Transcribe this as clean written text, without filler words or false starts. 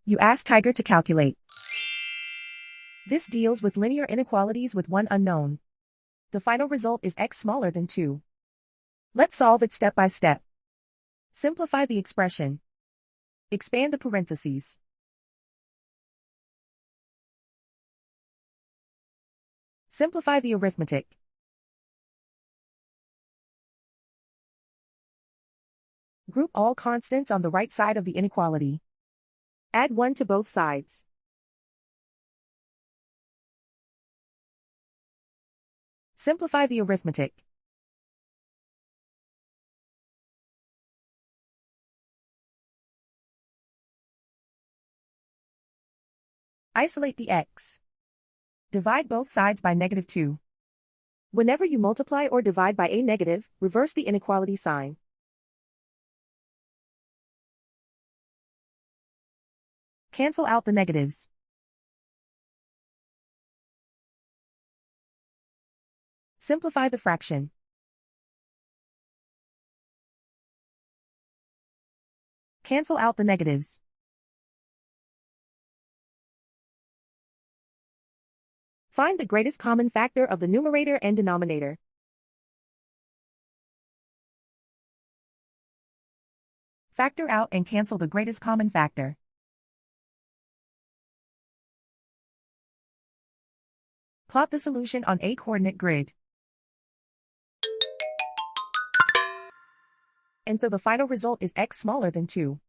You ask Tiger to calculate. This deals with linear inequalities with one unknown. The final result is x smaller than 2. Let's solve it step by step. Simplify the expression. Expand the parentheses. Simplify the arithmetic. Group all constants on the right side of the inequality. Add 1 to both sides. Simplify the arithmetic. Isolate the x. Divide both sides by -2. Whenever you multiply or divide by a negative, reverse the inequality sign. Cancel out the negatives. Simplify the fraction. Cancel out the negatives. Find the greatest common factor of the numerator and denominator. Factor out and cancel the greatest common factor. Plot the solution on a coordinate grid. And so the final result is x smaller than 2.